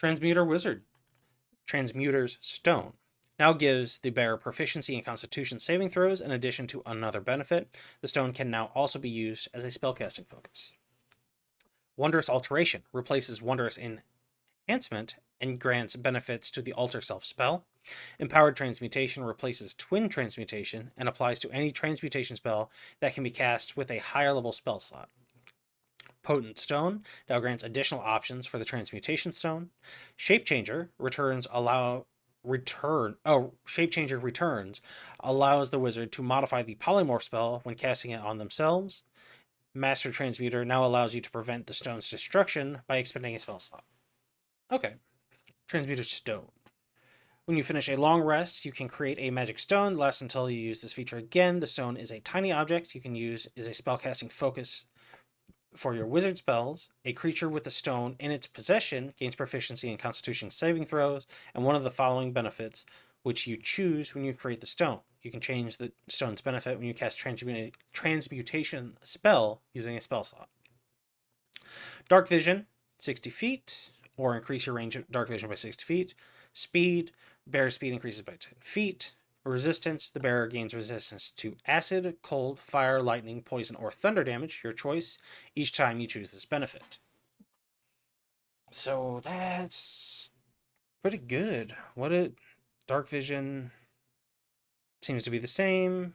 Transmuter Wizard. Transmuter's Stone now gives the bearer proficiency in Constitution saving throws in addition to another benefit. The stone can now also be used as a spellcasting focus. Wondrous Alteration replaces Wondrous Enhancement and grants benefits to the Alter Self spell. Empowered Transmutation replaces Twin Transmutation and applies to any transmutation spell that can be cast with a higher level spell slot. Potent Stone now grants additional options for the Transmutation Stone. Shapechanger returns allows the wizard to modify the polymorph spell when casting it on themselves. Master Transmuter now allows you to prevent the stone's destruction by expending a spell slot. Okay. Transmuter Stone. When you finish a long rest, you can create a magic stone. Lasts until you use this feature again. The stone is a tiny object you can use as a spellcasting focus for your wizard spells. A creature with the stone in its possession gains proficiency in Constitution saving throws and one of the following benefits, which you choose when you create the stone. You can change the stone's benefit when you cast transmutation spell using a spell slot. Dark Vision, 60 feet, or increase your range of dark vision by 60 feet. Speed, bearer speed increases by 10 feet. Resistance, the bearer gains resistance to acid, cold, fire, lightning, poison, or thunder damage, your choice, each time you choose this benefit. So that's pretty good. Dark Vision seems to be the same.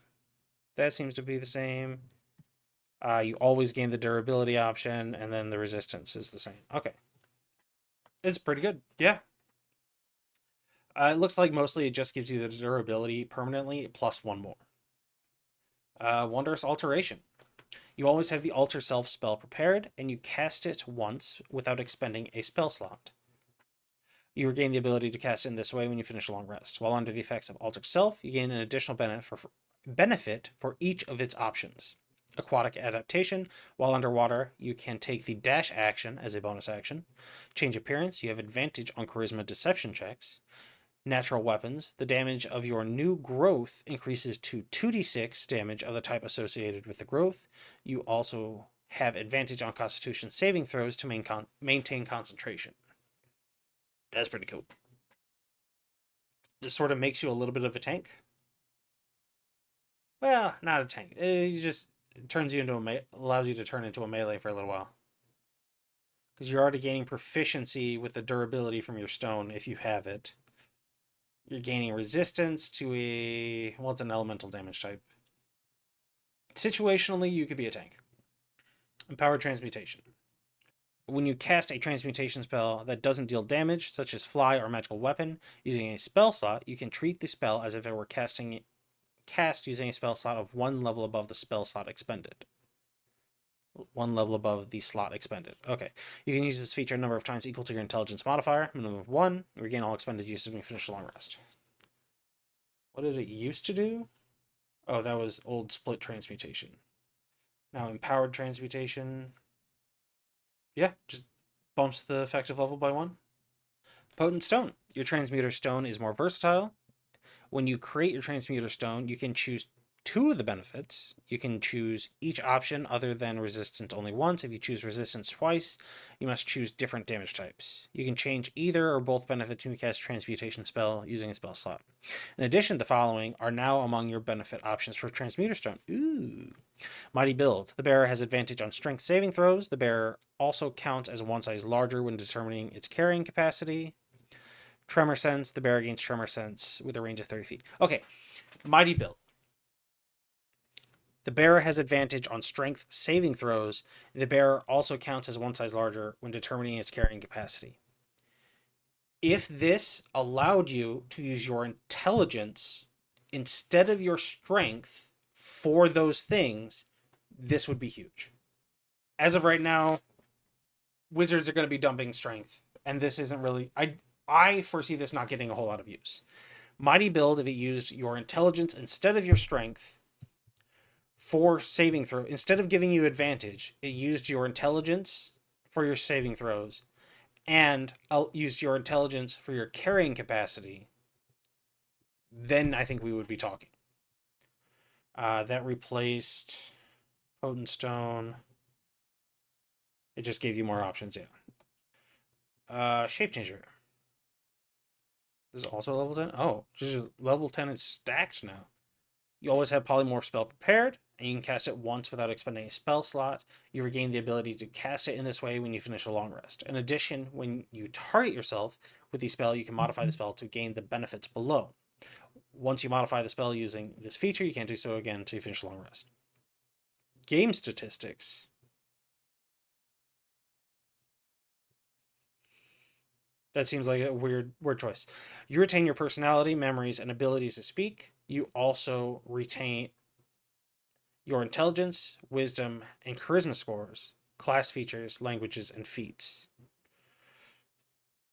That seems to be the same. You always gain the durability option, and then the resistance is the same. Okay. It's pretty good. Yeah. It looks like mostly it just gives you the durability permanently, plus one more. Wondrous Alteration. You always have the Alter Self spell prepared, and you cast it once without expending a spell slot. You regain the ability to cast it in this way when you finish a long rest. While under the effects of Alter Self, you gain an additional benefit for each of its options. Aquatic Adaptation. While underwater, you can take the dash action as a bonus action. Change Appearance. You have advantage on Charisma Deception checks. Natural Weapons. The damage of your new growth increases to 2d6 damage of the type associated with the growth. You also have advantage on Constitution saving throws to maintain concentration. That's pretty cool. This sort of makes you a little bit of a tank. Well, not a tank. It turns you into allows you to turn into a melee for a little while. Because you're already gaining proficiency with the durability from your stone if you have it. You're gaining resistance to it's an elemental damage type. Situationally, you could be a tank. Empowered Transmutation. When you cast a transmutation spell that doesn't deal damage, such as fly or magical weapon, using a spell slot, you can treat the spell as if it were cast using a spell slot of one level above the spell slot expended. One level above the slot expended. Okay. You can use this feature a number of times equal to your intelligence modifier, minimum of 1. Regain all expended uses when you finish a long rest. What did it used to do? Oh, that was old split transmutation. Now empowered transmutation. Yeah, just bumps the effective level by 1. Potent Stone. Your Transmuter Stone is more versatile. When you create your Transmuter Stone, you can choose 2 of the benefits. You can choose each option other than resistance only once. If you choose resistance twice, you must choose different damage types. You can change either or both benefits when you cast Transmutation spell using a spell slot. In addition, the following are now among your benefit options for Transmuter Stone. Ooh. Mighty Build. The bearer has advantage on strength saving throws. The bearer also counts as one size larger when determining its carrying capacity. Tremor Sense. The bearer gains Tremor Sense with a range of 30 feet. Okay. Mighty Build. The bearer has advantage on strength saving throws. The bearer also counts as one size larger when determining its carrying capacity. If this allowed you to use your intelligence instead of your strength for those things, this would be huge. As of right now, wizards are going to be dumping strength, and this isn't really... I foresee this not getting a whole lot of use. Mighty Build, if it used your intelligence instead of your strength for saving throw, instead of giving you advantage, it used your intelligence for your saving throws, and used your intelligence for your carrying capacity, then I think we would be talking. That replaced Potent Stone. It just gave you more options, yeah. Shapechanger. This is also level 10. Oh, level 10 is stacked now. You always have Polymorph spell prepared, and you can cast it once without expending a spell slot. You regain the ability to cast it in this way when you finish a long rest. In addition, when you target yourself with the spell, you can modify the spell to gain the benefits below. Once you modify the spell using this feature, you can't do so again until you finish a long rest. Game statistics. That seems like a weird word choice. You retain your personality, memories, and abilities to speak. You also retain your intelligence, wisdom, and charisma scores, class features, languages, and feats.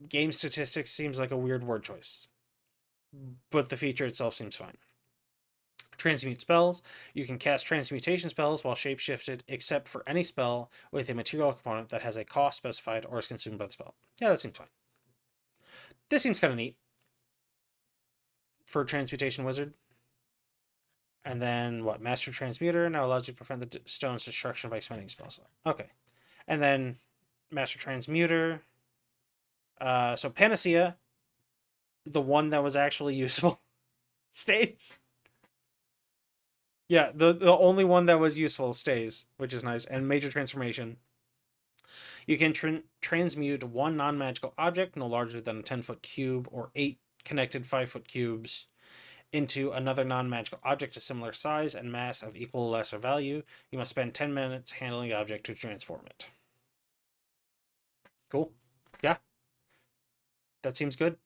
Game statistics seems like a weird word choice, but the feature itself seems fine. Transmute spells. You can cast transmutation spells while shapeshifted, except for any spell with a material component that has a cost specified or is consumed by the spell. Yeah, that seems fine. This seems kind of neat for a transmutation wizard. And then what? Master Transmuter now allows you to prevent the stone's destruction by expending spells. Okay. And then Master Transmuter. So Panacea, the one that was actually useful, stays. Yeah, the only one that was useful stays, which is nice. And Major Transformation. You can transmute one non-magical object no larger than a 10-foot cube or 8 connected 5-foot cubes into another non-magical object of similar size and mass of equal or lesser value. You must spend 10 minutes handling the object to transform it. Cool. Yeah. That seems good.